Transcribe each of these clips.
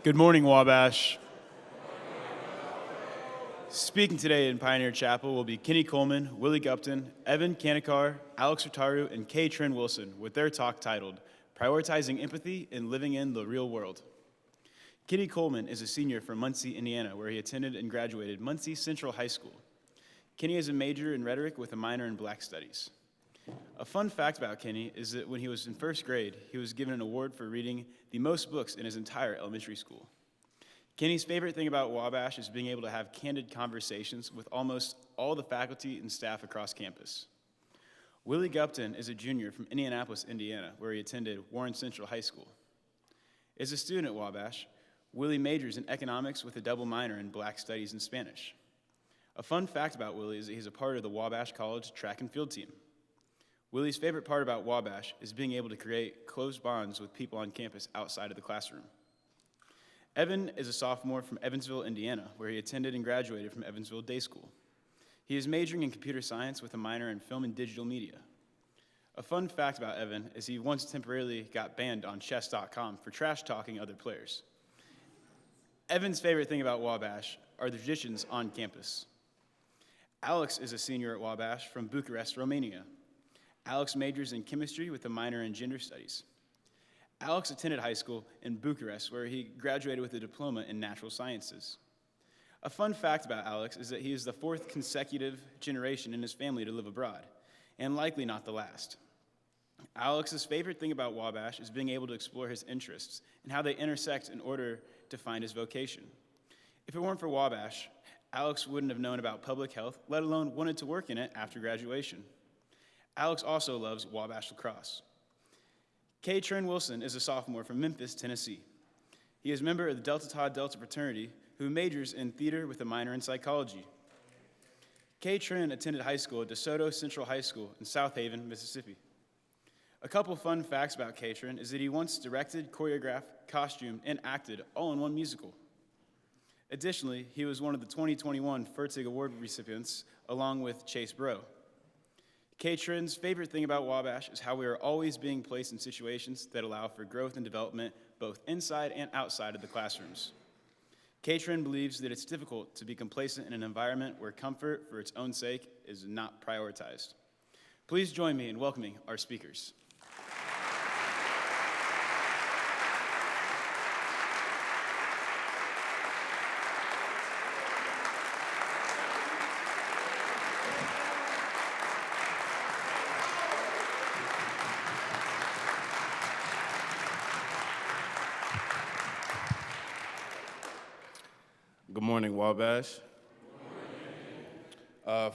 Good morning, Wabash. Speaking today in Pioneer Chapel will be Kenny Coleman, Willie Gupton, Evan Kanetkar, Alex Rotaru, and Kay Trin Wilson with their talk titled, Prioritizing Empathy and Living in the Real World. Kenny Coleman is a senior from Muncie, Indiana, where he attended and graduated Muncie Central High School. Kenny has a major in rhetoric with a minor in Black Studies. A fun fact about Kenny is that when he was in first grade, he was given an award for reading the most books in his entire elementary school. Kenny's favorite thing about Wabash is being able to have candid conversations with almost all the faculty and staff across campus. Willie Gupton is a junior from Indianapolis, Indiana, where he attended Warren Central High School. As a student at Wabash, Willie majors in economics with a double minor in Black Studies and Spanish. A fun fact about Willie is that he's a part of the Wabash College track and field team. Willie's favorite part about Wabash is being able to create close bonds with people on campus outside of the classroom. Evan is a sophomore from Evansville, Indiana, where he attended and graduated from Evansville Day School. He is majoring in computer science with a minor in film and digital media. A fun fact about Evan is he once temporarily got banned on chess.com for trash talking other players. Evan's favorite thing about Wabash are the traditions on campus. Alex is a senior at Wabash from Bucharest, Romania. Alex majors in chemistry with a minor in gender studies. Alex attended high school in Bucharest, where he graduated with a diploma in natural sciences. A fun fact about Alex is that he is the fourth consecutive generation in his family to live abroad, and likely not the last. Alex's favorite thing about Wabash is being able to explore his interests and how they intersect in order to find his vocation. If it weren't for Wabash, Alex wouldn't have known about public health, let alone wanted to work in it after graduation. Alex also loves Wabash lacrosse. Kay Trin Wilson is a sophomore from Memphis, Tennessee. He is a member of the Delta Tau Delta fraternity who majors in theater with a minor in psychology. Kay Trin attended high school at DeSoto Central High School in South Haven, Mississippi. A couple fun facts about Kay Trin is that he once directed, choreographed, costumed, and acted all in one musical. Additionally, he was one of the 2021 Fertig Award recipients along with Chase Bro. Kay Trin's favorite thing about Wabash is how we are always being placed in situations that allow for growth and development both inside and outside of the classrooms. Kay Trin believes that it's difficult to be complacent in an environment where comfort for its own sake is not prioritized. Please join me in welcoming our speakers. Good morning, Wabash.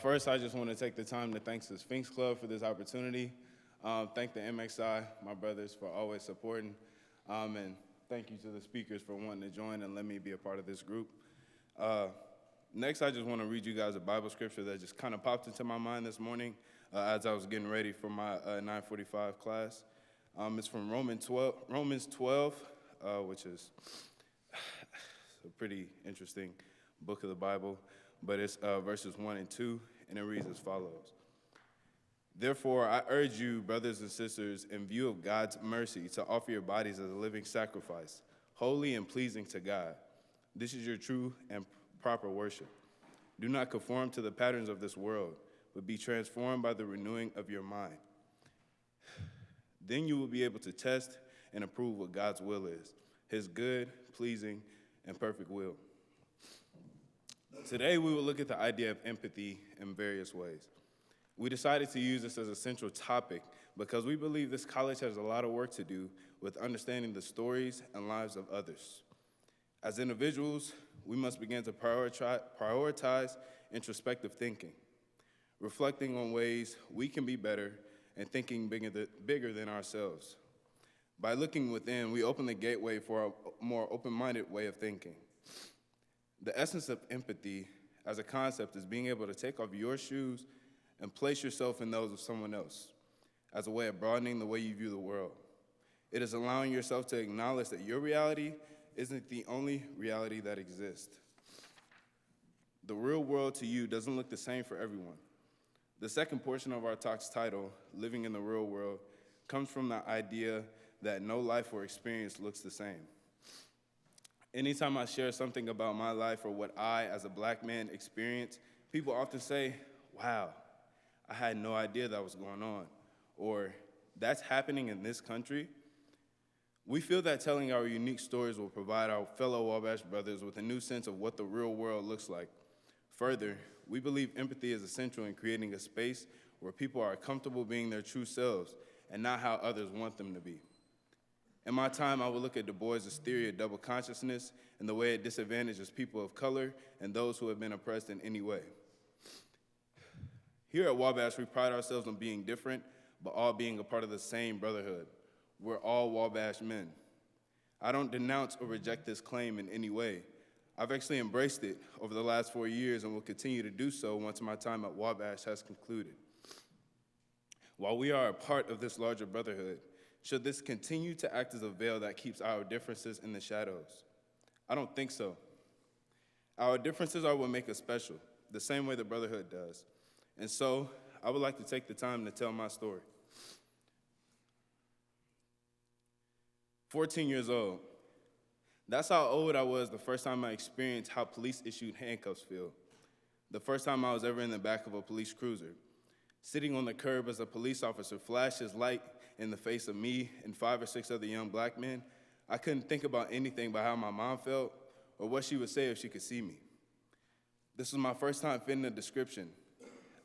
First, I just want to take the time to thank the Sphinx Club for this opportunity. Thank the MXI, my brothers, for always supporting. And thank you to the speakers for wanting to join and let me be a part of this group. Next, I just want to read you guys a Bible scripture that just kind of popped into my mind this morning as I was getting ready for my 9:45 class. It's from Romans 12, which is a pretty interesting book of the Bible, but it's verses 1 and 2, and it reads as follows. Therefore, I urge you, brothers and sisters, in view of God's mercy, to offer your bodies as a living sacrifice, holy and pleasing to God. This is your true and proper worship. Do not conform to the patterns of this world, but be transformed by the renewing of your mind. Then you will be able to test and approve what God's will is, his good, pleasing, and perfect will. Today, we will look at the idea of empathy in various ways. We decided to use this as a central topic because we believe this college has a lot of work to do with understanding the stories and lives of others. As individuals, we must begin to prioritize introspective thinking, reflecting on ways we can be better and thinking bigger than ourselves. By looking within, we open the gateway for a more open-minded way of thinking. The essence of empathy as a concept is being able to take off your shoes and place yourself in those of someone else as a way of broadening the way you view the world. It is allowing yourself to acknowledge that your reality isn't the only reality that exists. The real world to you doesn't look the same for everyone. The second portion of our talk's title, Living in the Real World, comes from the idea that no life or experience looks the same. Anytime I share something about my life or what I, as a black man, experience, people often say, wow, I had no idea that was going on, or that's happening in this country. We feel that telling our unique stories will provide our fellow Wabash brothers with a new sense of what the real world looks like. Further, we believe empathy is essential in creating a space where people are comfortable being their true selves and not how others want them to be. In my time, I would look at Du Bois' theory of double consciousness and the way it disadvantages people of color and those who have been oppressed in any way. Here at Wabash, we pride ourselves on being different, but all being a part of the same brotherhood. We're all Wabash men. I don't denounce or reject this claim in any way. I've actually embraced it over the last 4 years and will continue to do so once my time at Wabash has concluded. While we are a part of this larger brotherhood, should this continue to act as a veil that keeps our differences in the shadows? I don't think so. Our differences are what make us special, the same way the brotherhood does. And so, I would like to take the time to tell my story. 14 years old. That's how old I was the first time I experienced how police-issued handcuffs feel. The first time I was ever in the back of a police cruiser. Sitting on the curb as a police officer flashed his light in the face of me and 5 or 6 other young black men, I couldn't think about anything but how my mom felt or what she would say if she could see me. This was my first time fitting a description.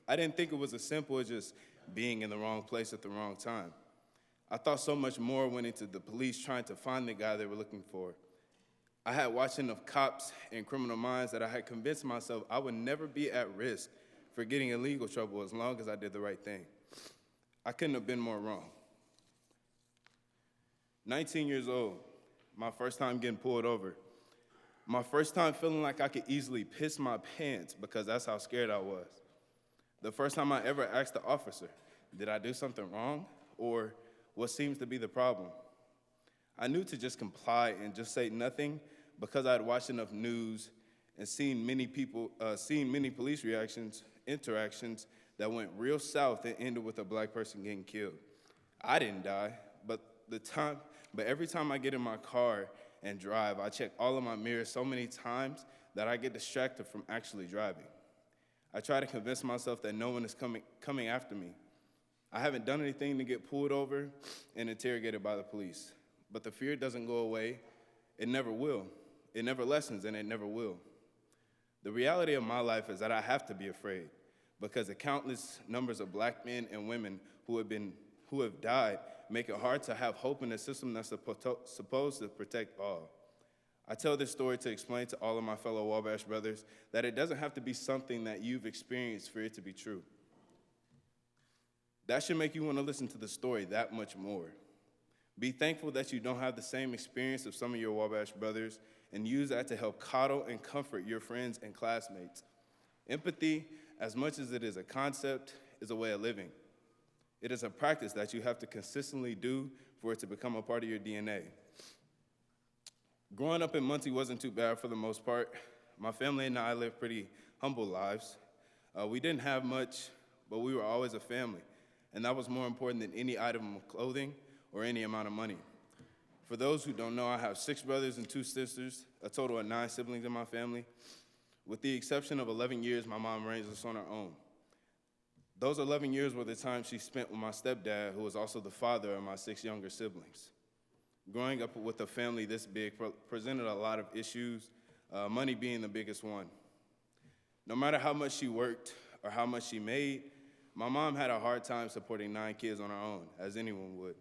I didn't think it was as simple as just being in the wrong place at the wrong time. I thought so much more went into the police trying to find the guy they were looking for. I had watched enough cops and Criminal Minds that I had convinced myself I would never be at risk for getting in legal trouble as long as I did the right thing. I couldn't have been more wrong. 19 years old, my first time getting pulled over. My first time feeling like I could easily piss my pants because that's how scared I was. The first time I ever asked the officer, did I do something wrong? Or what seems to be the problem? I knew to just comply and just say nothing because I had watched enough news and seen many police interactions that went real south and ended with a black person getting killed. I didn't die, but every time I get in my car and drive, I check all of my mirrors so many times that I get distracted from actually driving. I try to convince myself that no one is coming after me. I haven't done anything to get pulled over and interrogated by the police, but the fear doesn't go away. It never will. It never lessens, and it never will. The reality of my life is that I have to be afraid because the countless numbers of black men and women who have died make it hard to have hope in a system that's supposed to protect all. I tell this story to explain to all of my fellow Wabash brothers that it doesn't have to be something that you've experienced for it to be true. That should make you want to listen to the story that much more. Be thankful that you don't have the same experience of some of your Wabash brothers and use that to help coddle and comfort your friends and classmates. Empathy, as much as it is a concept, is a way of living. It is a practice that you have to consistently do for it to become a part of your DNA. Growing up in Muncie wasn't too bad for the most part. My family and I lived pretty humble lives. We didn't have much, but we were always a family, and that was more important than any item of clothing or any amount of money. For those who don't know, I have 6 brothers and 2 sisters, a total of 9 siblings in my family. With the exception of 11 years, my mom raised us on her own. Those 11 years were the time she spent with my stepdad, who was also the father of my 6 younger siblings. Growing up with a family this big presented a lot of issues, money being the biggest one. No matter how much she worked or how much she made, my mom had a hard time supporting 9 kids on her own, as anyone would.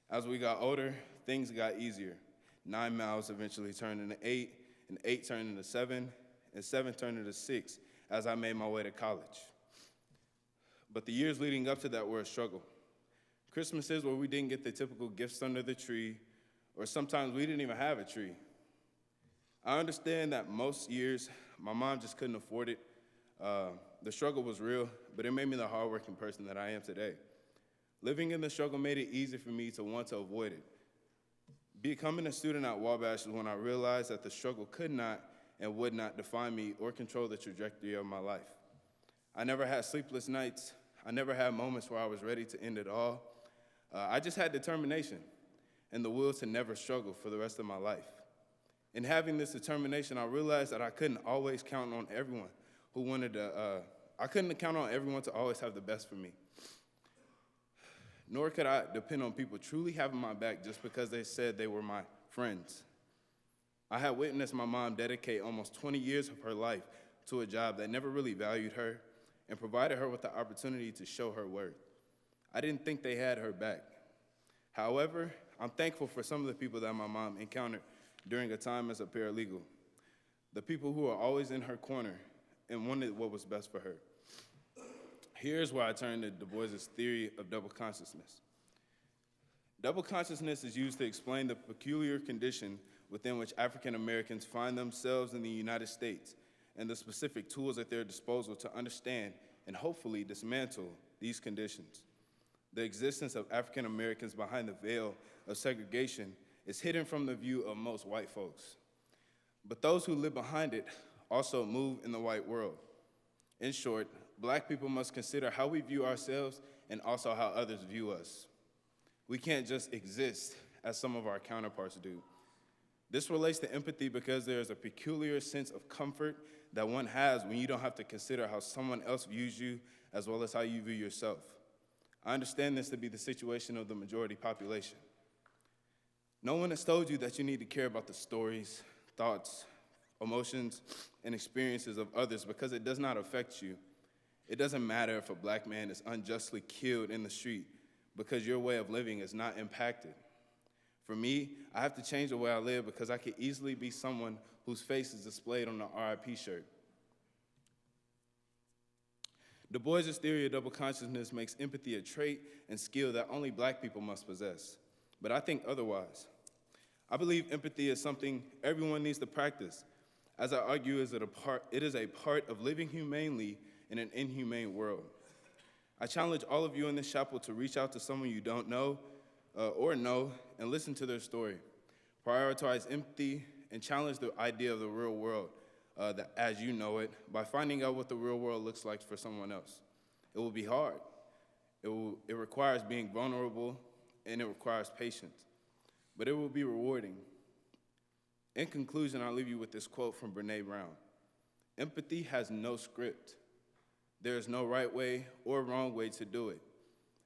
As we got older, things got easier. 9 mouths eventually turned into 8, and 8 turned into 7, and 7 turned into 6 as I made my way to college. But the years leading up to that were a struggle. Christmases where we didn't get the typical gifts under the tree, or sometimes we didn't even have a tree. I understand that most years my mom just couldn't afford it. The struggle was real, but it made me the hardworking person that I am today. Living in the struggle made it easy for me to want to avoid it. Becoming a student at Wabash is when I realized that the struggle could not and would not define me or control the trajectory of my life. I never had sleepless nights. I never had moments where I was ready to end it all. I just had determination and the will to never struggle for the rest of my life. In having this determination, I realized that I couldn't always count on everyone who wanted to, I couldn't count on everyone to always have the best for me. Nor could I depend on people truly having my back just because they said they were my friends. I had witnessed my mom dedicate almost 20 years of her life to a job that never really valued her and provided her with the opportunity to show her worth. I didn't think they had her back. However, I'm thankful for some of the people that my mom encountered during a time as a paralegal, the people who are always in her corner and wanted what was best for her. Here's where I turn to Du Bois' theory of double consciousness. Double consciousness is used to explain the peculiar condition within which African Americans find themselves in the United States and the specific tools at their disposal to understand and hopefully dismantle these conditions. The existence of African Americans behind the veil of segregation is hidden from the view of most white folks. But those who live behind it also move in the white world. In short, Black people must consider how we view ourselves and also how others view us. We can't just exist as some of our counterparts do. This relates to empathy because there is a peculiar sense of comfort that one has when you don't have to consider how someone else views you as well as how you view yourself. I understand this to be the situation of the majority population. No one has told you that you need to care about the stories, thoughts, emotions, and experiences of others because it does not affect you. It doesn't matter if a Black man is unjustly killed in the street because your way of living is not impacted. For me, I have to change the way I live because I could easily be someone whose face is displayed on the RIP shirt. Du Bois' theory of double consciousness makes empathy a trait and skill that only Black people must possess. But I think otherwise. I believe empathy is something everyone needs to practice. As I argue, it is a part of living humanely in an inhumane world. I challenge all of you in this chapel to reach out to someone you don't know or know and listen to their story. Prioritize empathy and challenge the idea of the real world as you know it by finding out what the real world looks like for someone else. It will be hard. It requires being vulnerable and it requires patience, but it will be rewarding. In conclusion, I'll leave you with this quote from Brené Brown. Empathy has no script. There is no right way or wrong way to do it.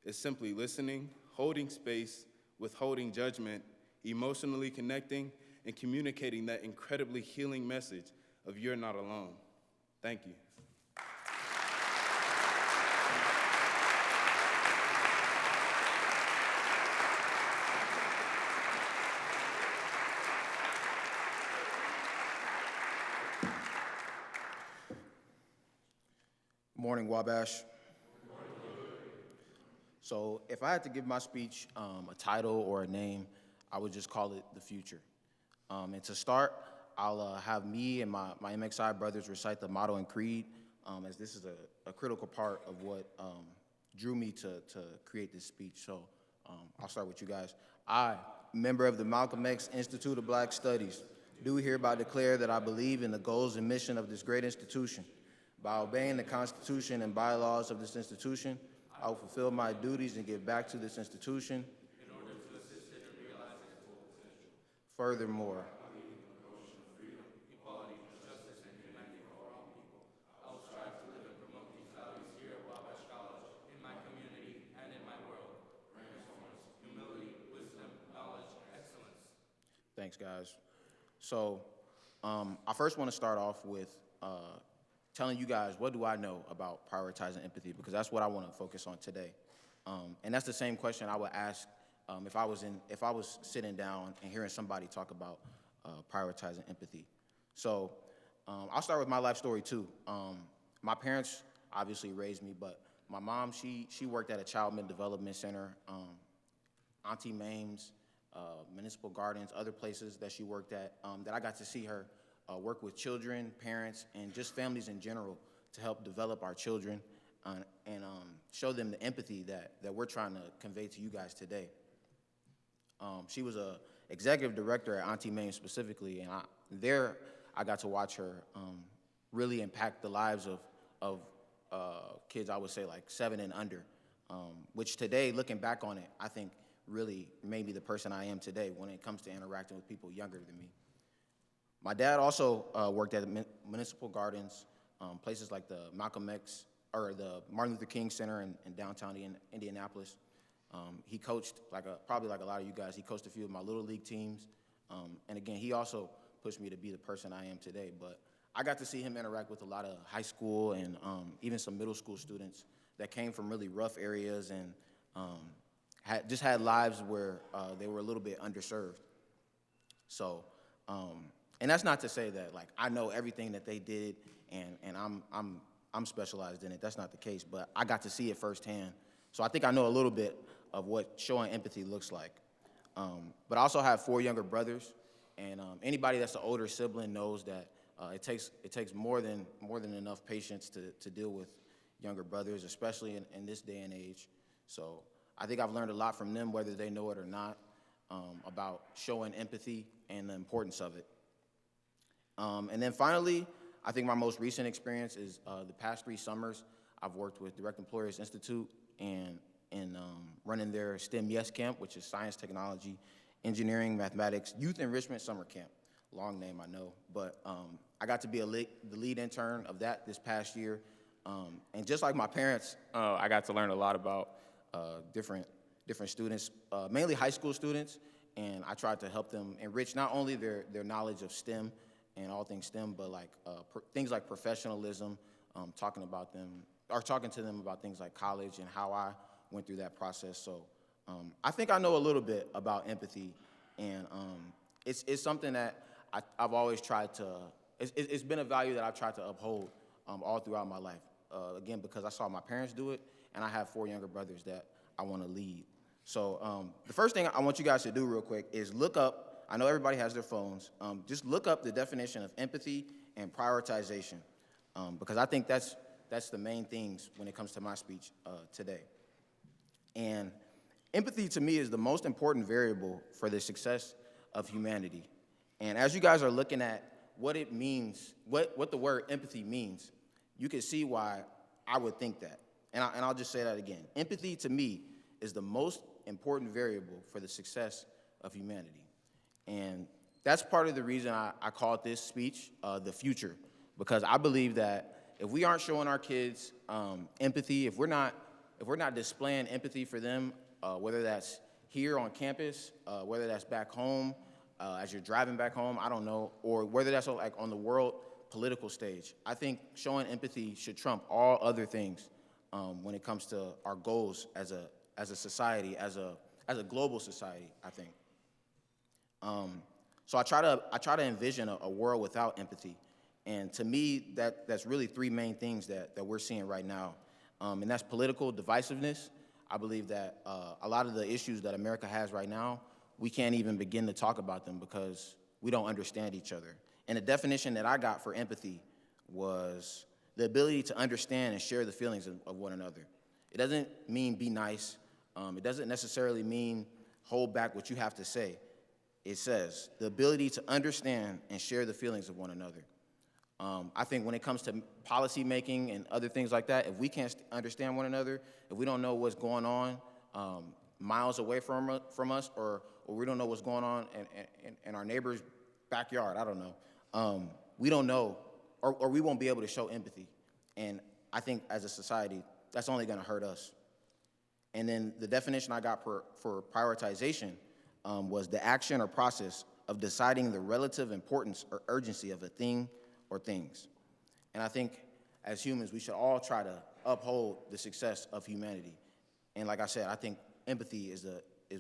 It's simply listening, holding space, withholding judgment, emotionally connecting, and communicating that incredibly healing message of you're not alone. Thank you. Morning, Wabash. So if I had to give my speech a title or a name, I would just call it The Future. And to start, I'll have me and my MXI brothers recite the motto and creed, as this is a critical part of what drew me to create this speech. So I'll start with you guys. I, member of the Malcolm X Institute of Black Studies, do hereby declare that I believe in the goals and mission of this great institution. By obeying the Constitution and bylaws of this institution, I will fulfill my duties and give back to this institution in order to assist it in realizing its full potential. Furthermore, I believe in the notion of freedom, equality, justice, and humanity for all people. I will strive to live and promote these values here at Wabash College, in my community, and in my world. Transformance, humility, wisdom, knowledge, excellence. Thanks, guys. So, I first want to start off with telling you guys what do I know about prioritizing empathy, because that's what I want to focus on today. And that's the same question I would ask if I was sitting down and hearing somebody talk about prioritizing empathy. So I'll start with my life story too. My parents obviously raised me, but my mom, she worked at a child development center, Auntie Mame's, Municipal Gardens, other places that she worked at, that I got to see her work with children, parents, and just families in general to help develop our children and show them the empathy that we're trying to convey to you guys today. She was a executive director at Auntie Mame specifically, and I got to watch her really impact the lives of kids, I would say like 7 and under, which today, looking back on it, I think, really made me the person I am today when it comes to interacting with people younger than me. My dad also worked at the municipal gardens, places like the Malcolm X, or the Martin Luther King Center in downtown Indianapolis. He coached, probably like a lot of you guys, he coached a few of my little league teams. And again, he also pushed me to be the person I am today. But I got to see him interact with a lot of high school and even some middle school students that came from really rough areas and had lives where they were a little bit underserved. So, and that's not to say that like I know everything that they did and I'm specialized in it. That's not the case, but I got to see it firsthand. So I think I know a little bit of what showing empathy looks like. But I also have 4 younger brothers, and anybody that's an older sibling knows that it takes more than enough patience to deal with younger brothers, especially in this day and age. So I think I've learned a lot from them, whether they know it or not, about showing empathy and the importance of it. And then finally, I think my most recent experience is the past 3 summers, I've worked with Direct Employers Institute and running their STEM Yes Camp, which is science, technology, engineering, mathematics, youth enrichment summer camp. Long name, I know, but I got to be the lead intern of that this past year. And just like my parents, I got to learn a lot about different students, mainly high school students, and I tried to help them enrich not only their knowledge of STEM and all things STEM, but like things like professionalism, talking to them about things like college and how I went through that process. So I think I know a little bit about empathy, and it's something that I've always tried to, it's been a value that I've tried to uphold all throughout my life. Again, because I saw my parents do it, and I have 4 younger brothers that I want to lead. So the first thing I want you guys to do real quick is look up, I know everybody has their phones, just look up the definition of empathy and prioritization, because I think that's the main things when it comes to my speech today. And empathy to me is the most important variable for the success of humanity. And as you guys are looking at what it means, what the word empathy means, you can see why I would think that. And I'll just say that again. Empathy to me is the most important variable for the success of humanity. And that's part of the reason I called this speech the future, because I believe that if we aren't showing our kids empathy, if we're not displaying empathy for them, whether that's here on campus, whether that's back home, as you're driving back home, I don't know, or whether that's like on the world political stage, I think showing empathy should trump all other things when it comes to our goals as a society, as a global society, I think. So I try to envision a world without empathy. And to me, that's really 3 main things that we're seeing right now. And that's political divisiveness. I believe that a lot of the issues that America has right now, we can't even begin to talk about them because we don't understand each other. And the definition that I got for empathy was the ability to understand and share the feelings of one another. It doesn't mean be nice. It doesn't necessarily mean hold back what you have to say. It says the ability to understand and share the feelings of one another. I think when it comes to policy making and other things like that, if we can't understand one another, if we don't know what's going on miles away from us, or we don't know what's going on in our neighbor's backyard, I don't know, we don't know, or we won't be able to show empathy. And I think as a society, that's only going to hurt us. And then the definition I got for prioritization was the action or process of deciding the relative importance or urgency of a thing or things. And I think as humans, we should all try to uphold the success of humanity. And like I said, I think empathy is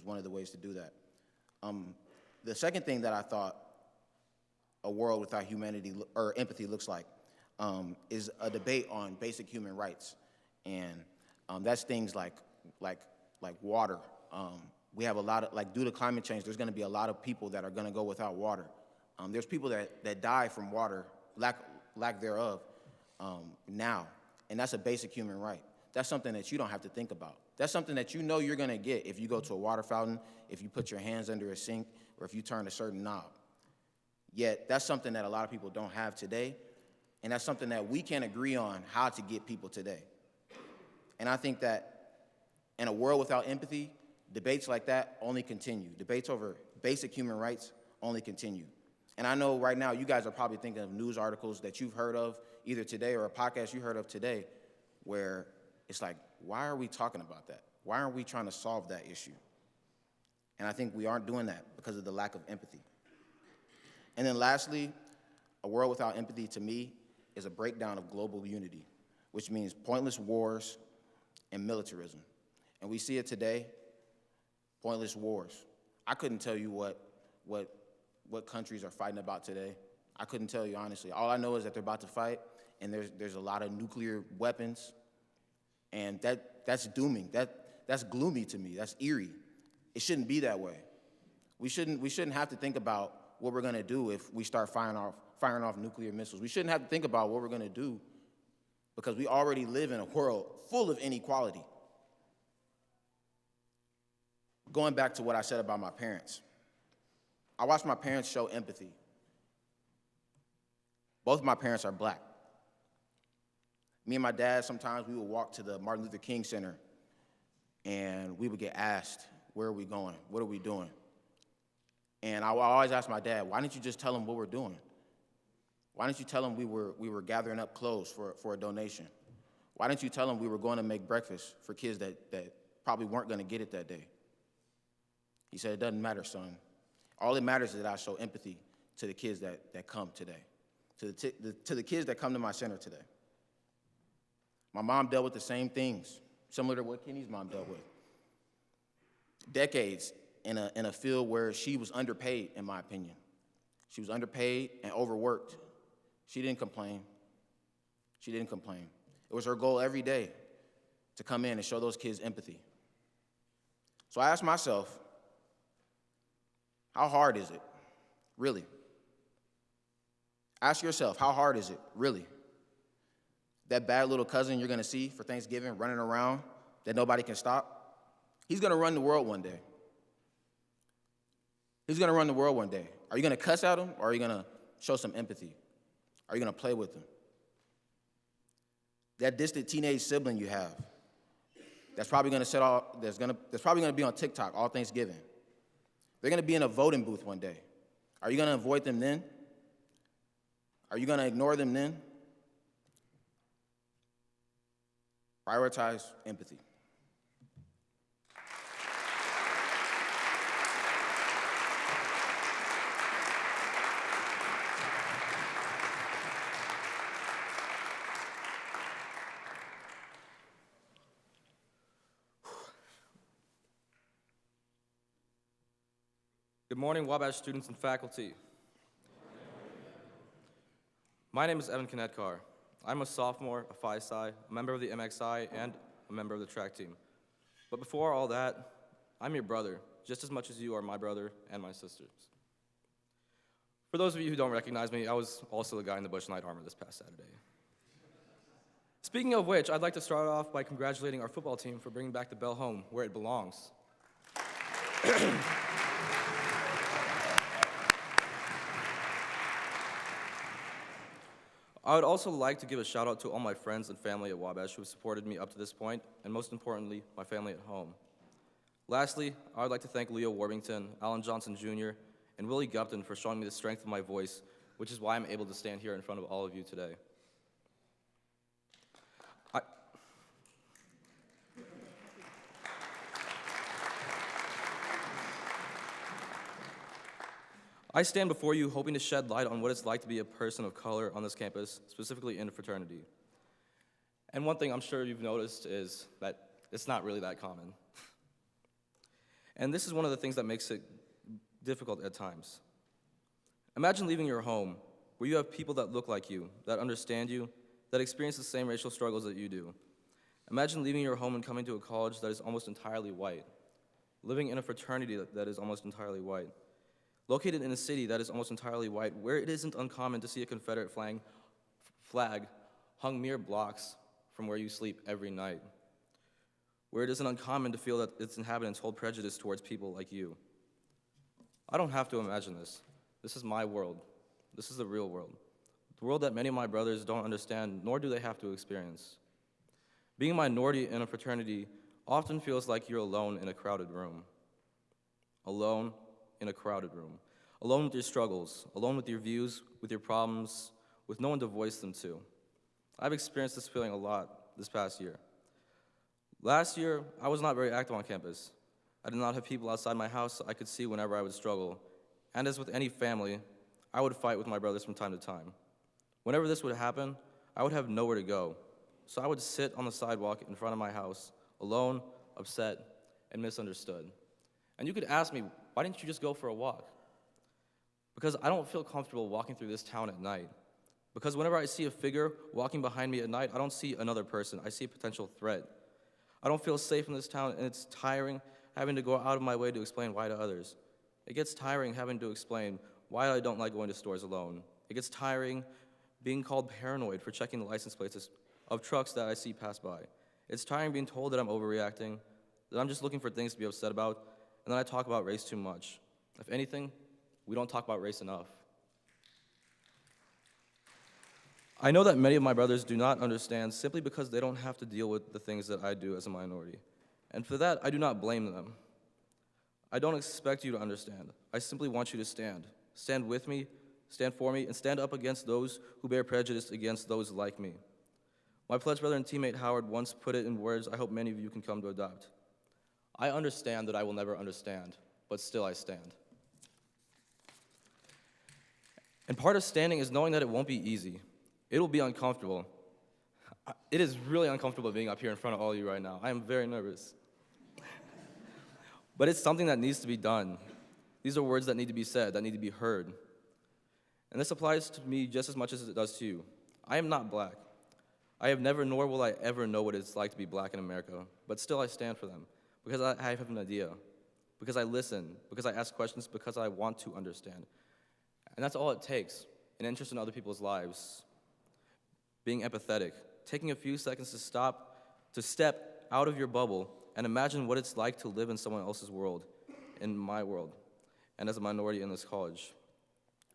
one of the ways to do that. The second thing that I thought a world without humanity or empathy looks like is a debate on basic human rights. And that's things like water. We have a lot of, due to climate change, there's gonna be a lot of people that are gonna go without water. There's people that die from water, lack thereof, now. And that's a basic human right. That's something that you don't have to think about. That's something that you know you're gonna get if you go to a water fountain, if you put your hands under a sink, or if you turn a certain knob. Yet, that's something that a lot of people don't have today, and that's something that we can agree on how to get people today. And I think that in a world without empathy, debates like that only continue. Debates over basic human rights only continue. And I know right now you guys are probably thinking of news articles that you've heard of either today or a podcast you heard of today where it's like, why are we talking about that? Why aren't we trying to solve that issue? And I think we aren't doing that because of the lack of empathy. And then lastly, a world without empathy to me is a breakdown of global unity, which means pointless wars and militarism. And we see it today, pointless wars. I couldn't tell you what countries are fighting about today. I couldn't tell you, honestly. All I know is that they're about to fight, and there's a lot of nuclear weapons, and that's dooming. That's gloomy to me. That's eerie. It shouldn't be that way. We shouldn't have to think about what we're gonna do if we start firing off nuclear missiles. We shouldn't have to think about what we're gonna do because we already live in a world full of inequality. Going back to what I said about my parents, I watched my parents show empathy. Both of my parents are black. Me and my dad, sometimes we would walk to the Martin Luther King Center and we would get asked, where are we going? What are we doing? And I would always ask my dad, why didn't you just tell him what we're doing? Why didn't you tell him we were gathering up clothes for a donation? Why didn't you tell him we were going to make breakfast for kids that probably weren't going to get it that day? He said, it doesn't matter, son. All that matters is that I show empathy to the kids that come today, to the kids that come to my center today. My mom dealt with the same things, similar to what Kenny's mom dealt with. Decades in a field where she was underpaid, in my opinion. She was underpaid and overworked. She didn't complain. She didn't complain. It was her goal every day to come in and show those kids empathy. So I asked myself, how hard is it, really? Ask yourself, how hard is it, really? That bad little cousin you're gonna see for Thanksgiving running around that nobody can stop, he's gonna run the world one day. He's gonna run the world one day. Are you gonna cuss at him or are you gonna show some empathy? Are you gonna play with him? That distant teenage sibling you have, that's probably gonna be on TikTok all Thanksgiving. They're gonna be in a voting booth one day. Are you gonna avoid them then? Are you gonna ignore them then? Prioritize empathy. Good morning, Wabash students and faculty. My name is Evan Kanetkar. I'm a sophomore, a Phi-Sci, a member of the MXI, and a member of the track team. But before all that, I'm your brother, just as much as you are my brother and my sisters. For those of you who don't recognize me, I was also the guy in the Bush Knight armor this past Saturday. Speaking of which, I'd like to start off by congratulating our football team for bringing back the bell home where it belongs. I would also like to give a shout out to all my friends and family at Wabash who have supported me up to this point, and most importantly, my family at home. Lastly, I would like to thank Leo Warbington, Alan Johnson Jr., and Willie Gupton for showing me the strength of my voice, which is why I'm able to stand here in front of all of you today. I stand before you hoping to shed light on what it's like to be a person of color on this campus, specifically in a fraternity. And one thing I'm sure you've noticed is that it's not really that common. And this is one of the things that makes it difficult at times. Imagine leaving your home, where you have people that look like you, that understand you, that experience the same racial struggles that you do. Imagine leaving your home and coming to a college that is almost entirely white, living in a fraternity that is almost entirely white, located in a city that is almost entirely white, where it isn't uncommon to see a Confederate flag hung mere blocks from where you sleep every night, where it isn't uncommon to feel that its inhabitants hold prejudice towards people like you. I don't have to imagine this. This is my world. This is the real world. The world that many of my brothers don't understand, nor do they have to experience. Being a minority in a fraternity often feels like you're alone in a crowded room. Alone in a crowded room. alone with your struggles, alone with your views, with your problems, with no one to voice them to. I've experienced this feeling a lot this past year. Last year, I was not very active on campus. I did not have people outside my house I could see whenever I would struggle. And as with any family, I would fight with my brothers from time to time. Whenever this would happen, I would have nowhere to go. So I would sit on the sidewalk in front of my house, alone, upset, and misunderstood. And you could ask me, why didn't you just go for a walk? Because I don't feel comfortable walking through this town at night. Because whenever I see a figure walking behind me at night, I don't see another person, I see a potential threat. I don't feel safe in this town, and it's tiring having to go out of my way to explain why to others. It gets tiring having to explain why I don't like going to stores alone. It gets tiring being called paranoid for checking the license plates of trucks that I see pass by. It's tiring being told that I'm overreacting, that I'm just looking for things to be upset about, and that I talk about race too much. If anything, we don't talk about race enough. I know that many of my brothers do not understand simply because they don't have to deal with the things that I do as a minority. And for that, I do not blame them. I don't expect you to understand. I simply want you to stand. Stand with me, stand for me, and stand up against those who bear prejudice against those like me. My pledge brother and teammate Howard once put it in words I hope many of you can come to adopt. I understand that I will never understand, but still I stand. And part of standing is knowing that it won't be easy. It will be uncomfortable. It is really uncomfortable being up here in front of all of you right now. I am very nervous. But it's something that needs to be done. These are words that need to be said, that need to be heard. And this applies to me just as much as it does to you. I am not black. I have never, nor will I ever know what it's like to be black in America, but still I stand for them, because I have an idea, because I listen, because I ask questions, because I want to understand. And that's all it takes, an interest in other people's lives, being empathetic, taking a few seconds to step out of your bubble and imagine what it's like to live in someone else's world, in my world, and as a minority in this college.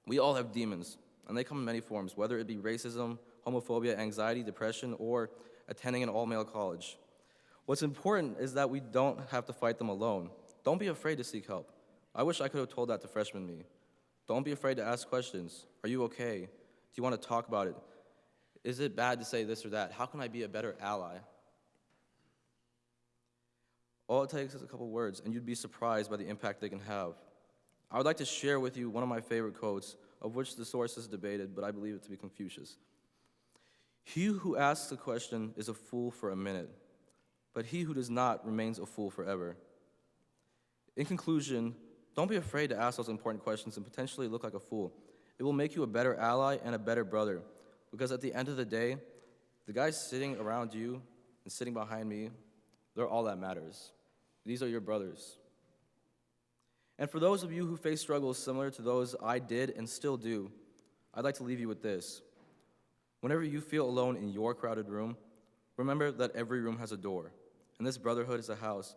We all have demons, and they come in many forms, whether it be racism, homophobia, anxiety, depression, or attending an all-male college. What's important is that we don't have to fight them alone. Don't be afraid to seek help. I wish I could have told that to freshman me. Don't be afraid to ask questions. Are you okay? Do you want to talk about it? Is it bad to say this or that? How can I be a better ally? All it takes is a couple words, and you'd be surprised by the impact they can have. I would like to share with you one of my favorite quotes, of which the source is debated, but I believe it to be Confucius. He who asks a question is a fool for a minute, but he who does not remains a fool forever. In conclusion, don't be afraid to ask those important questions and potentially look like a fool. It will make you a better ally and a better brother, because at the end of the day, the guys sitting around you and sitting behind me, they're all that matters. These are your brothers. And for those of you who face struggles similar to those I did and still do, I'd like to leave you with this. Whenever you feel alone in your crowded room, remember that every room has a door, and this brotherhood is a house.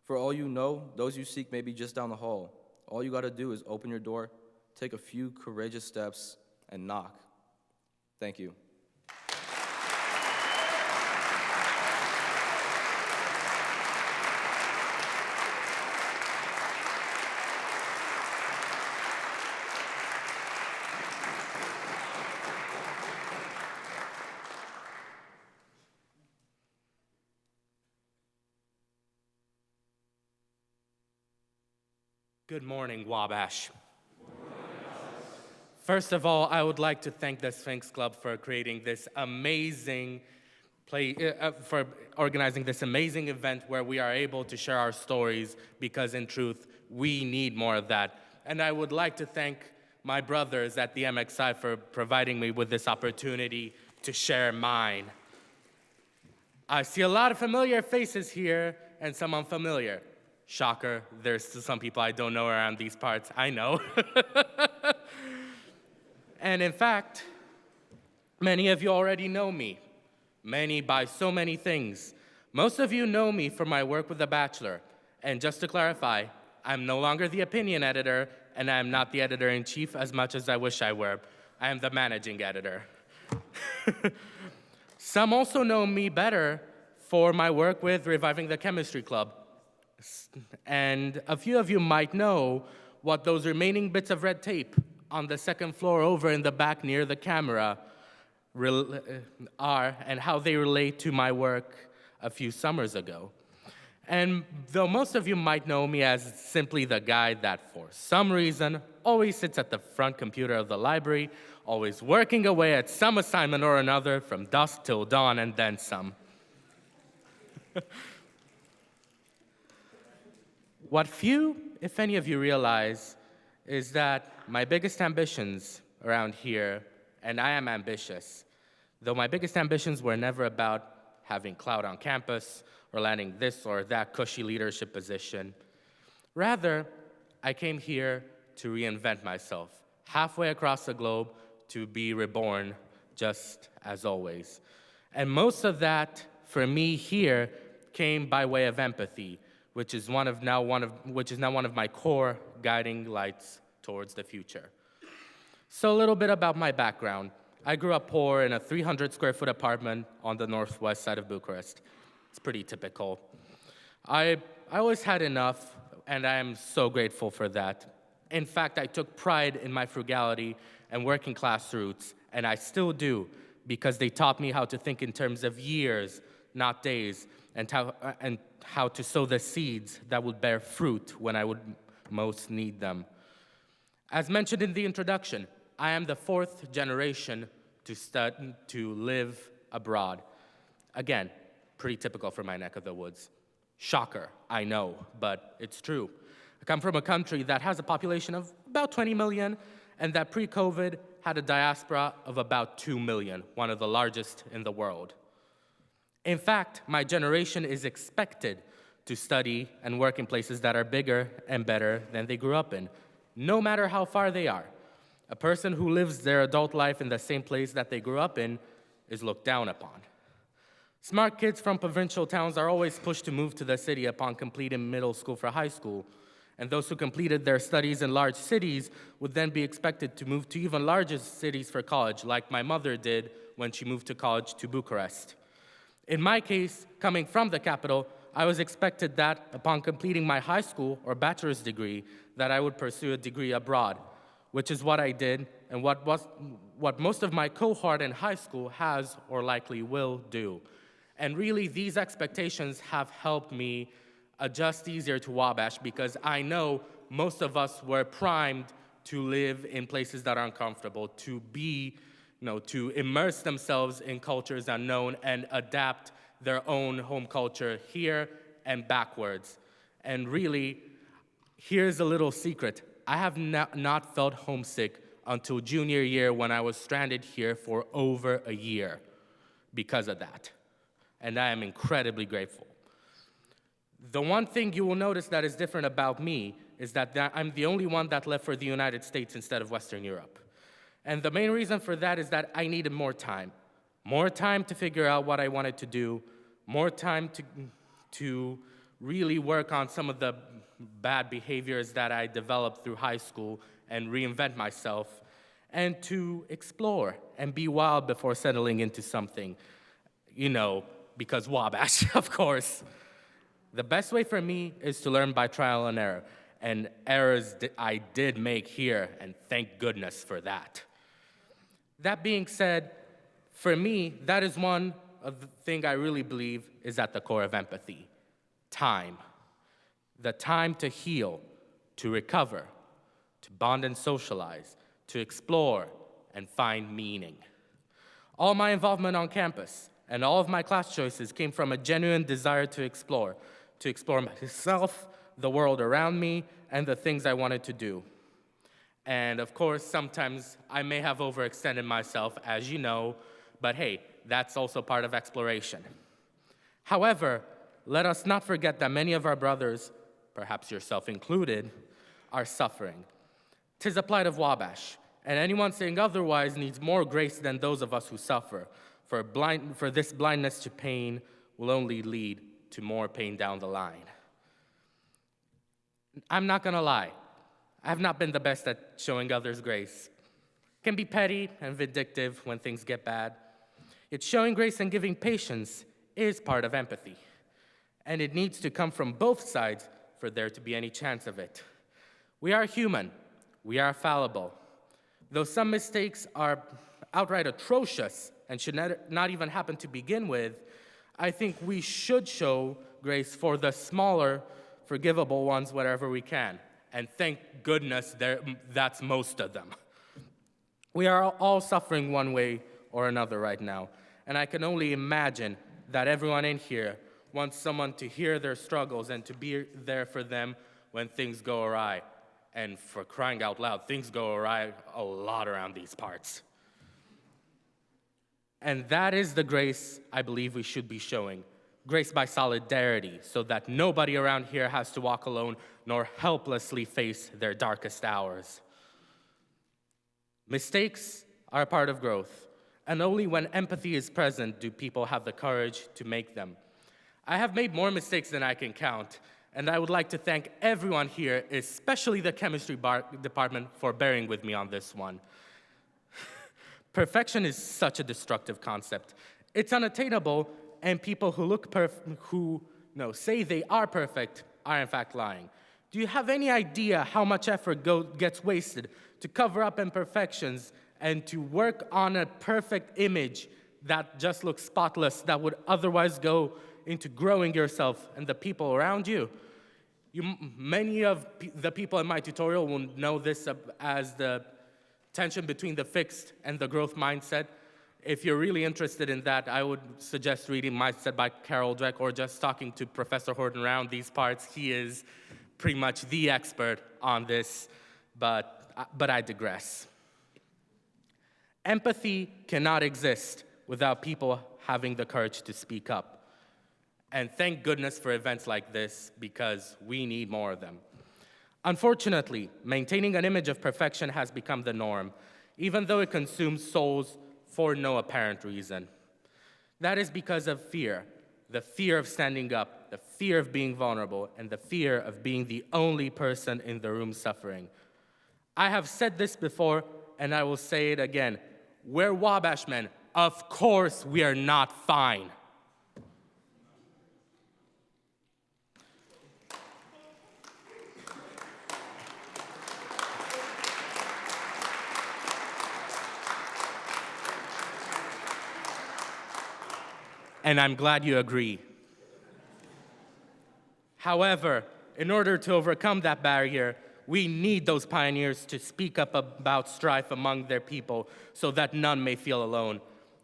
For all you know, those you seek may be just down the hall. All you gotta do is open your door, take a few courageous steps, and knock. Thank you. Good morning, Wabash. First of all, I would like to thank the Sphinx Club for creating this amazing for organizing this amazing event where we are able to share our stories, because in truth, we need more of that. And I would like to thank my brothers at the MXI for providing me with this opportunity to share mine. I see a lot of familiar faces here and some unfamiliar. Shocker, there's some people I don't know around these parts. I know. And in fact, many of you already know me. Many by so many things. Most of you know me for my work with The Bachelor. And just to clarify, I'm no longer the opinion editor, and I'm not the editor-in-chief as much as I wish I were. I am the managing editor. Some also know me better for my work with Reviving the Chemistry Club. And a few of you might know what those remaining bits of red tape on the second floor over in the back near the camera are and how they relate to my work a few summers ago. And though most of you might know me as simply the guy that for some reason always sits at the front computer of the library, always working away at some assignment or another from dusk till dawn and then some. What few, if any of you realize, is that my biggest ambitions around here, and I am ambitious, though my biggest ambitions were never about having clout on campus or landing this or that cushy leadership position. Rather, I came here to reinvent myself, halfway across the globe to be reborn, just as always. And most of that, for me here, came by way of empathy, which is now one of my core guiding lights towards the future. So a little bit about my background. I grew up poor in a 300 square foot apartment on the northwest side of Bucharest. It's pretty typical. I always had enough, and I am so grateful for that. In fact, I took pride in my frugality and working class roots, and I still do, because they taught me how to think in terms of years, not days, and how to sow the seeds that would bear fruit when I would most need them. As mentioned in the introduction, I am the fourth generation to live abroad. Again, pretty typical for my neck of the woods. Shocker, I know, but it's true. I come from a country that has a population of about 20 million, and that pre-COVID had a diaspora of about 2 million, one of the largest in the world. In fact, my generation is expected to study and work in places that are bigger and better than they grew up in, no matter how far they are. A person who lives their adult life in the same place that they grew up in is looked down upon. Smart kids from provincial towns are always pushed to move to the city upon completing middle school for high school, and those who completed their studies in large cities would then be expected to move to even larger cities for college, like my mother did when she moved to college to Bucharest. In my case, coming from the capital, I was expected that upon completing my high school or bachelor's degree, that I would pursue a degree abroad, which is what I did, and what most of my cohort in high school has or likely will do. And really, these expectations have helped me adjust easier to Wabash, because I know most of us were primed to live in places that are uncomfortable, to to immerse themselves in cultures unknown and adapt their own home culture here and backwards. And really, here's a little secret. I have not felt homesick until junior year, when I was stranded here for over a year because of that. And I am incredibly grateful. The one thing you will notice that is different about me is that I'm the only one that left for the United States instead of Western Europe. And the main reason for that is that I needed more time. More time to figure out what I wanted to do, more time to really work on some of the bad behaviors that I developed through high school and reinvent myself, and to explore and be wild before settling into something, because Wabash, of course. The best way for me is to learn by trial and error, and errors I did make here, and thank goodness for that. That being said, for me, that is one of the things I really believe is at the core of empathy: time. The time to heal, to recover, to bond and socialize, to explore and find meaning. All my involvement on campus and all of my class choices came from a genuine desire to explore myself, the world around me, and the things I wanted to do. And of course, sometimes I may have overextended myself, as you know, but hey, that's also part of exploration. However, let us not forget that many of our brothers, perhaps yourself included, are suffering. 'Tis a plight of Wabash, and anyone saying otherwise needs more grace than those of us who suffer, for this blindness to pain will only lead to more pain down the line. I'm not gonna lie, I have not been the best at showing others grace. Can be petty and vindictive when things get bad. Yet showing grace and giving patience is part of empathy, and it needs to come from both sides for there to be any chance of it. We are human. We are fallible. Though some mistakes are outright atrocious and should not even happen to begin with, I think we should show grace for the smaller, forgivable ones wherever we can. And thank goodness that's most of them. We are all suffering one way or another right now, and I can only imagine that everyone in here wants someone to hear their struggles and to be there for them when things go awry. And for crying out loud, things go awry a lot around these parts. And that is the grace I believe we should be showing. Grace by solidarity, so that nobody around here has to walk alone nor helplessly face their darkest hours. Mistakes are a part of growth, and only when empathy is present do people have the courage to make them. I have made more mistakes than I can count, and I would like to thank everyone here, especially the chemistry department, for bearing with me on this one. Perfection is such a destructive concept. It's unattainable, and people who say they are perfect are in fact lying. Do you have any idea how much effort gets wasted to cover up imperfections and to work on a perfect image that just looks spotless, that would otherwise go into growing yourself and the people around you? Many of the people in my tutorial will know this as the tension between the fixed and the growth mindset. If you're really interested in that, I would suggest reading Mindset by Carol Dweck or just talking to Professor Horton around these parts. He is pretty much the expert on this, but I digress. Empathy cannot exist without people having the courage to speak up. And thank goodness for events like this, because we need more of them. Unfortunately, maintaining an image of perfection has become the norm, even though it consumes souls for no apparent reason. That is because of fear, the fear of standing up, the fear of being vulnerable, and the fear of being the only person in the room suffering. I have said this before, and I will say it again. We're Wabash men. Of course we are not fine. And I'm glad you agree. However, in order to overcome that barrier, we need those pioneers to speak up about strife among their people so that none may feel alone.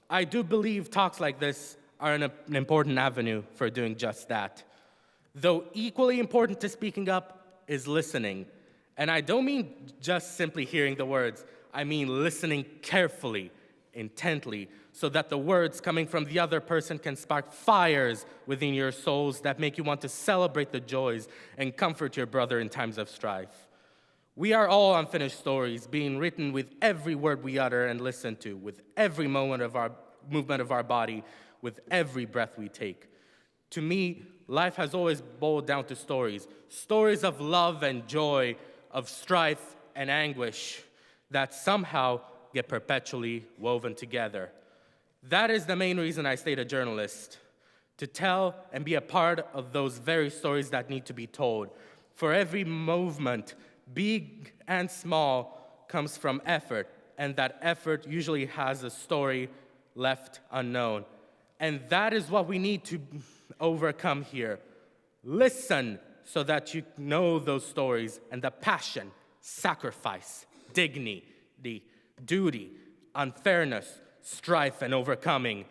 I do believe talks like this are an important avenue for doing just that. Though equally important to speaking up is listening. And I don't mean just simply hearing the words. I mean listening carefully, intently, so that the words coming from the other person can spark fires within your souls that make you want to celebrate the joys and comfort your brother in times of strife. We are all unfinished stories being written with every word we utter and listen to, with every movement of our body, with every breath we take. To me, life has always boiled down to stories. Stories of love and joy, of strife and anguish that somehow get perpetually woven together. That is the main reason I stayed a journalist, to tell and be a part of those very stories that need to be told. For every movement, big and small, comes from effort, and that effort usually has a story left unknown. And that is what we need to overcome here. Listen so that you know those stories and the passion, sacrifice, dignity, duty, unfairness, strife, and overcoming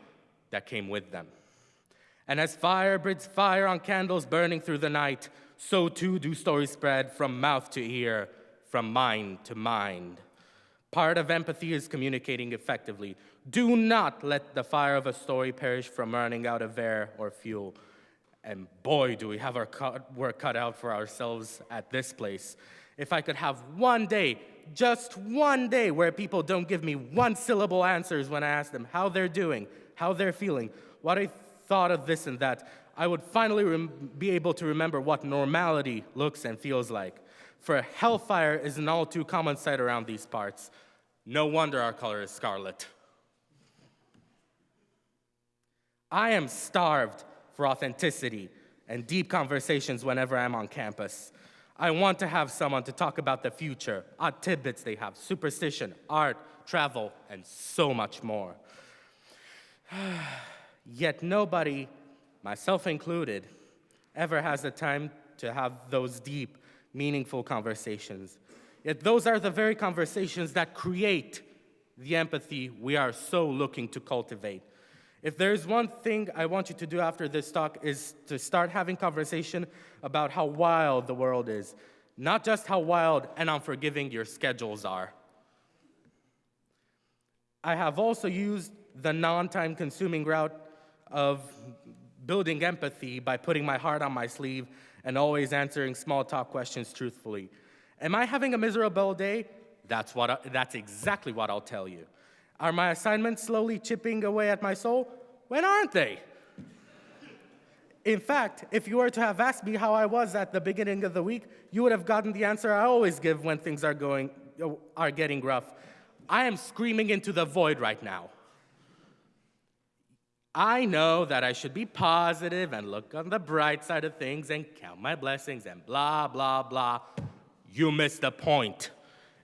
that came with them. And as fire breeds fire on candles burning through the night, so too do stories spread from mouth to ear, from mind to mind. Part of empathy is communicating effectively. Do not let the fire of a story perish from running out of air or fuel. And boy, do we have our work cut out for ourselves at this place. If I could have one day, just one day, where people don't give me one-syllable answers when I ask them how they're doing, how they're feeling, what I thought of this and that, I would finally be able to remember what normality looks and feels like. For hellfire is an all too common sight around these parts. No wonder our color is scarlet. I am starved for authenticity and deep conversations whenever I'm on campus. I want to have someone to talk about the future, odd tidbits they have, superstition, art, travel, and so much more. Yet nobody, myself included, ever has the time to have those deep, meaningful conversations. Yet those are the very conversations that create the empathy we are so looking to cultivate. If there's one thing I want you to do after this talk is to start having conversation about how wild the world is, not just how wild and unforgiving your schedules are. I have also used the non-time consuming route of building empathy by putting my heart on my sleeve and always answering small talk questions truthfully. Am I having a miserable day? That's exactly what I'll tell you. Are my assignments slowly chipping away at my soul? When aren't they? In fact, if you were to have asked me how I was at the beginning of the week, you would have gotten the answer I always give when things are getting rough. I am screaming into the void right now. I know that I should be positive and look on the bright side of things and count my blessings and blah, blah, blah. You missed the point.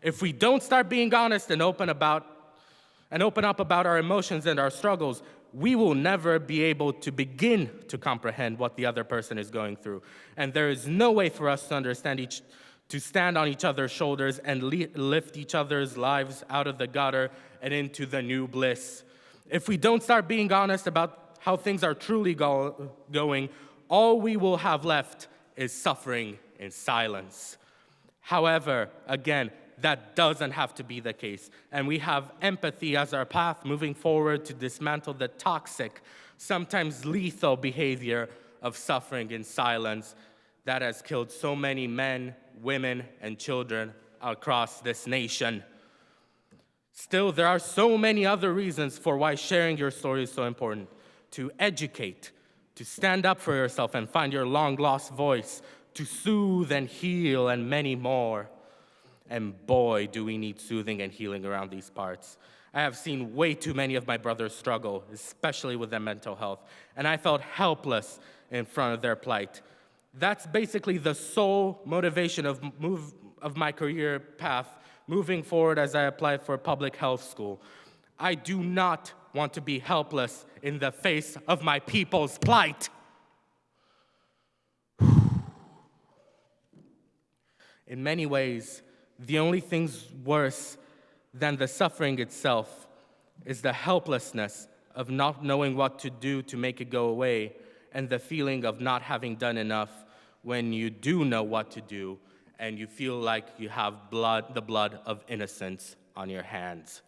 If we don't start being honest and open up about our emotions and our struggles, we will never be able to begin to comprehend what the other person is going through. And there is no way for us to stand on each other's shoulders and lift each other's lives out of the gutter and into the new bliss. If we don't start being honest about how things are truly going, all we will have left is suffering in silence. However, again, that doesn't have to be the case. And we have empathy as our path moving forward to dismantle the toxic, sometimes lethal behavior of suffering in silence that has killed so many men, women, and children across this nation. Still, there are so many other reasons for why sharing your story is so important. To educate, to stand up for yourself and find your long-lost voice, to soothe and heal, and many more. And boy, do we need soothing and healing around these parts. I have seen way too many of my brothers struggle, especially with their mental health, and I felt helpless in front of their plight. That's basically the sole motivation of my career path moving forward as I apply for public health school. I do not want to be helpless in the face of my people's plight. In many ways, the only things worse than the suffering itself is the helplessness of not knowing what to do to make it go away and the feeling of not having done enough when you do know what to do and you feel like you have the blood of innocence on your hands.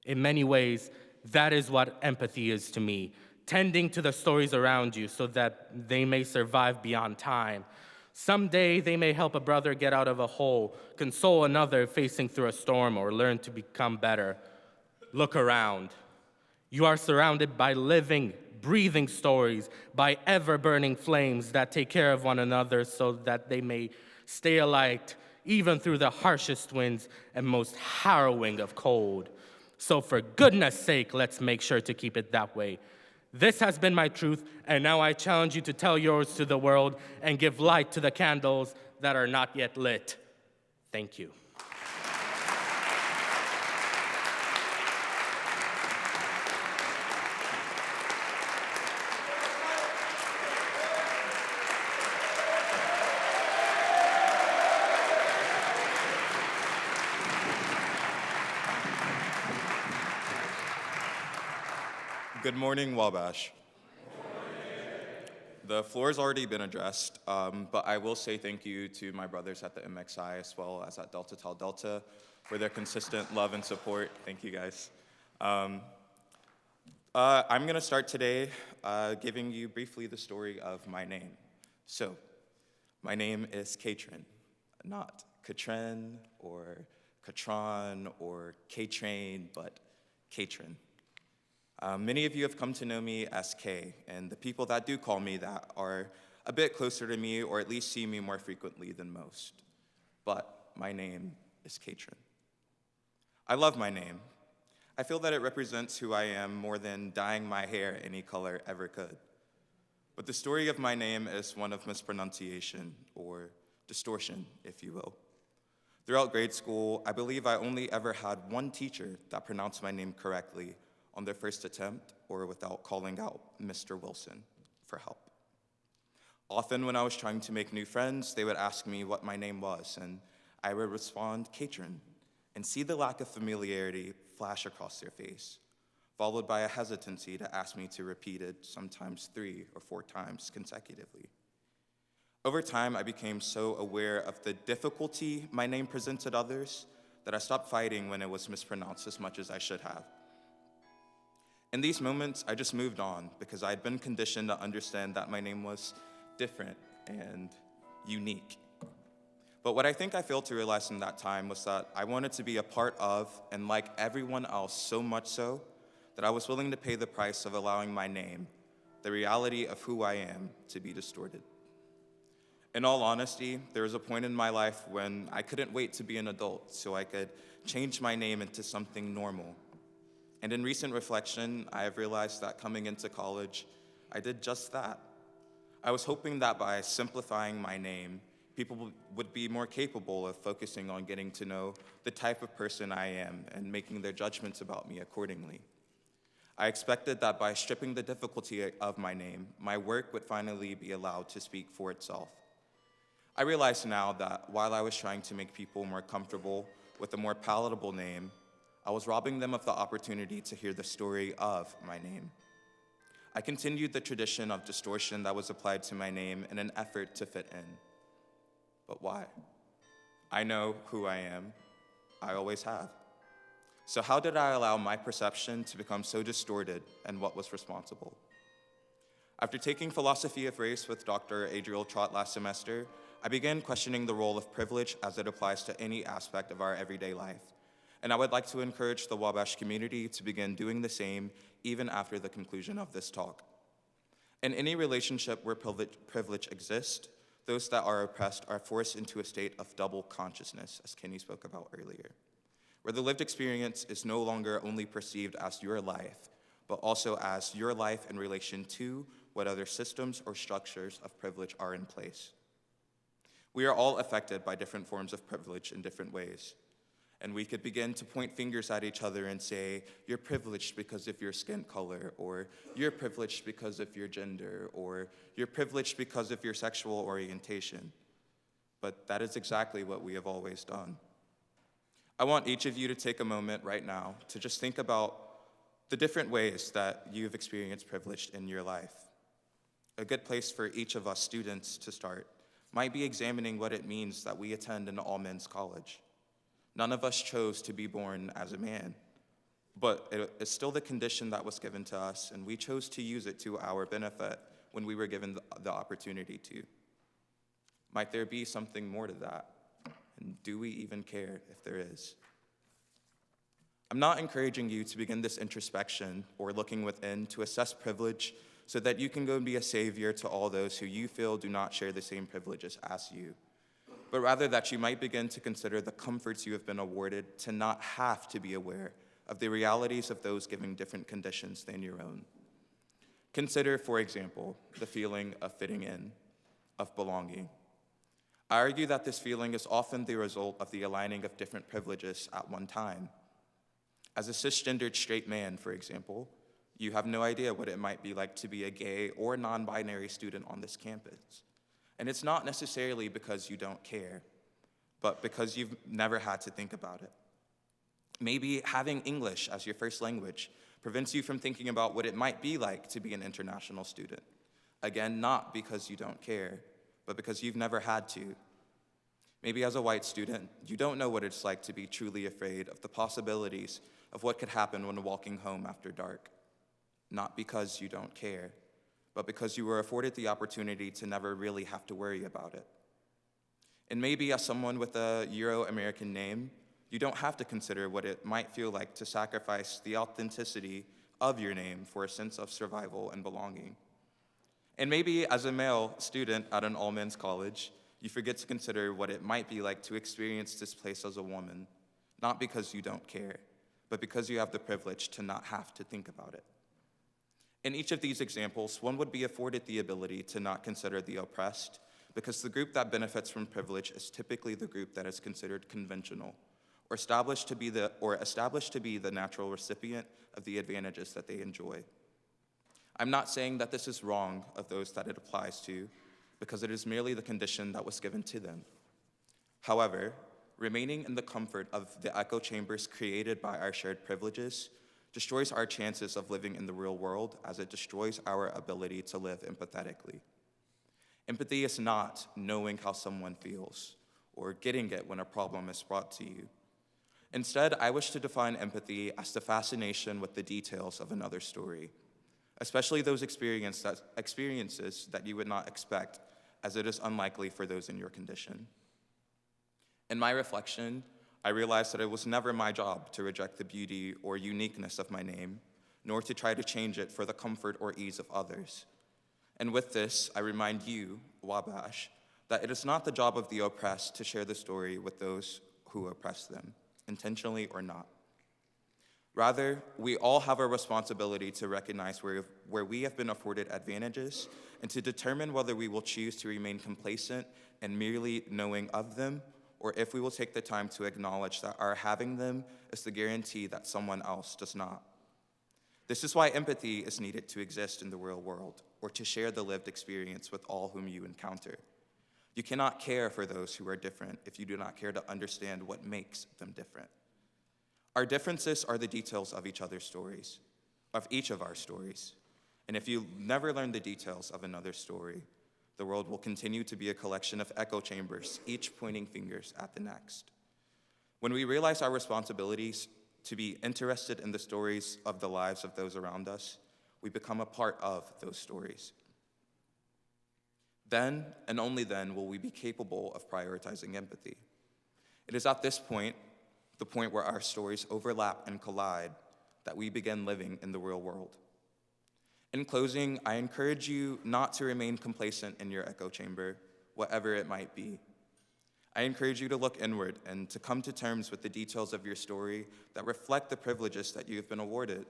In many ways, that is what empathy is to me, tending to the stories around you so that they may survive beyond time. Someday, they may help a brother get out of a hole, console another facing through a storm, or learn to become better. Look around. You are surrounded by living, breathing stories, by ever-burning flames that take care of one another so that they may stay alight, even through the harshest winds and most harrowing of cold. So for goodness sake, let's make sure to keep it that way. This has been my truth, and now I challenge you to tell yours to the world and give light to the candles that are not yet lit. Thank you. Good morning, Wabash. The floor has already been addressed, but I will say thank you to my brothers at the MXI as well as at Delta Tau Delta for their consistent love and support. Thank you, guys. I'm going to start today giving you briefly the story of my name. So, my name is Katrin, not Katrin or Katron or K-Train, but Katrin. Many of you have come to know me as K, and the people that do call me that are a bit closer to me or at least see me more frequently than most. But my name is Katrin. I love my name. I feel that it represents who I am more than dyeing my hair any color ever could. But the story of my name is one of mispronunciation or distortion, if you will. Throughout grade school, I believe I only ever had one teacher that pronounced my name correctly on their first attempt or without calling out Mr. Wilson for help. Often when I was trying to make new friends, they would ask me what my name was, and I would respond, Katrin, and see the lack of familiarity flash across their face, followed by a hesitancy to ask me to repeat it sometimes 3 or 4 times consecutively. Over time, I became so aware of the difficulty my name presented others that I stopped fighting when it was mispronounced as much as I should have. In these moments, I just moved on because I had been conditioned to understand that my name was different and unique. But what I think I failed to realize in that time was that I wanted to be a part of and like everyone else so much so that I was willing to pay the price of allowing my name, the reality of who I am, to be distorted. In all honesty, there was a point in my life when I couldn't wait to be an adult so I could change my name into something normal. And in recent reflection, I have realized that coming into college, I did just that. I was hoping that by simplifying my name, people would be more capable of focusing on getting to know the type of person I am and making their judgments about me accordingly. I expected that by stripping the difficulty of my name, my work would finally be allowed to speak for itself. I realize now that while I was trying to make people more comfortable with a more palatable name, I was robbing them of the opportunity to hear the story of my name. I continued the tradition of distortion that was applied to my name in an effort to fit in. But why? I know who I am. I always have. So how did I allow my perception to become so distorted, and what was responsible? After taking philosophy of race with Dr. Adriel Trott last semester, I began questioning the role of privilege as it applies to any aspect of our everyday life. And I would like to encourage the Wabash community to begin doing the same even after the conclusion of this talk. In any relationship where privilege exists, those that are oppressed are forced into a state of double consciousness, as Kenny spoke about earlier, where the lived experience is no longer only perceived as your life, but also as your life in relation to what other systems or structures of privilege are in place. We are all affected by different forms of privilege in different ways. And we could begin to point fingers at each other and say, you're privileged because of your skin color, or you're privileged because of your gender, or you're privileged because of your sexual orientation. But that is exactly what we have always done. I want each of you to take a moment right now to just think about the different ways that you've experienced privilege in your life. A good place for each of us students to start might be examining what it means that we attend an all-men's college. None of us chose to be born as a man, but it is still the condition that was given to us, and we chose to use it to our benefit when we were given the opportunity to. Might there be something more to that? And do we even care if there is? I'm not encouraging you to begin this introspection or looking within to assess privilege so that you can go and be a savior to all those who you feel do not share the same privileges as you, but rather that you might begin to consider the comforts you have been awarded to not have to be aware of the realities of those giving different conditions than your own. Consider, for example, the feeling of fitting in, of belonging. I argue that this feeling is often the result of the aligning of different privileges at one time. As a cisgendered straight man, for example, you have no idea what it might be like to be a gay or non-binary student on this campus. And it's not necessarily because you don't care, but because you've never had to think about it. Maybe having English as your first language prevents you from thinking about what it might be like to be an international student. Again, not because you don't care, but because you've never had to. Maybe as a white student, you don't know what it's like to be truly afraid of the possibilities of what could happen when walking home after dark. Not because you don't care, but because you were afforded the opportunity to never really have to worry about it. And maybe as someone with a Euro-American name, you don't have to consider what it might feel like to sacrifice the authenticity of your name for a sense of survival and belonging. And maybe as a male student at an all-men's college, you forget to consider what it might be like to experience this place as a woman, not because you don't care, but because you have the privilege to not have to think about it. In each of these examples, one would be afforded the ability to not consider the oppressed, because the group that benefits from privilege is typically the group that is considered conventional, or established to be the natural recipient of the advantages that they enjoy. I'm not saying that this is wrong of those that it applies to, because it is merely the condition that was given to them. However, remaining in the comfort of the echo chambers created by our shared privileges destroys our chances of living in the real world, as it destroys our ability to live empathetically. Empathy is not knowing how someone feels or getting it when a problem is brought to you. Instead, I wish to define empathy as the fascination with the details of another story, especially those experiences that you would not expect, as it is unlikely for those in your condition. In my reflection, I realized that it was never my job to reject the beauty or uniqueness of my name, nor to try to change it for the comfort or ease of others. And with this, I remind you, Wabash, that it is not the job of the oppressed to share the story with those who oppress them, intentionally or not. Rather, we all have a responsibility to recognize where we have been afforded advantages and to determine whether we will choose to remain complacent and merely knowing of them, or if we will take the time to acknowledge that our having them is the guarantee that someone else does not. This is why empathy is needed to exist in the real world, or to share the lived experience with all whom you encounter. You cannot care for those who are different if you do not care to understand what makes them different. Our differences are the details of each other's stories, of each of our stories. And if you never learn the details of another story, the world will continue to be a collection of echo chambers, each pointing fingers at the next. When we realize our responsibilities to be interested in the stories of the lives of those around us, we become a part of those stories. Then, and only then, will we be capable of prioritizing empathy. It is at this point, the point where our stories overlap and collide, that we begin living in the real world. In closing, I encourage you not to remain complacent in your echo chamber, whatever it might be. I encourage you to look inward and to come to terms with the details of your story that reflect the privileges that you have been awarded.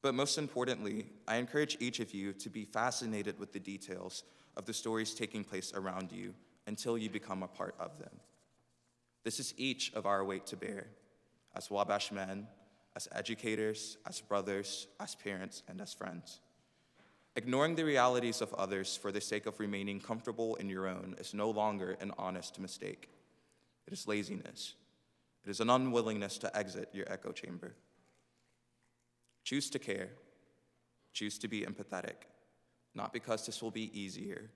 But most importantly, I encourage each of you to be fascinated with the details of the stories taking place around you until you become a part of them. This is each of our weight to bear, as Wabash men, as educators, as brothers, as parents, and as friends. Ignoring the realities of others for the sake of remaining comfortable in your own is no longer an honest mistake. It is laziness. It is an unwillingness to exit your echo chamber. Choose to care. Choose to be empathetic, not because this will be easier,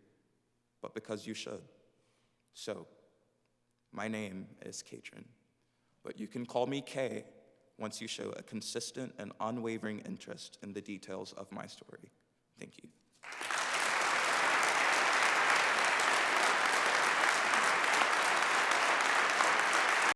but because you should. So, my name is Katrin, but you can call me Kay once you show a consistent and unwavering interest in the details of my story. Thank you.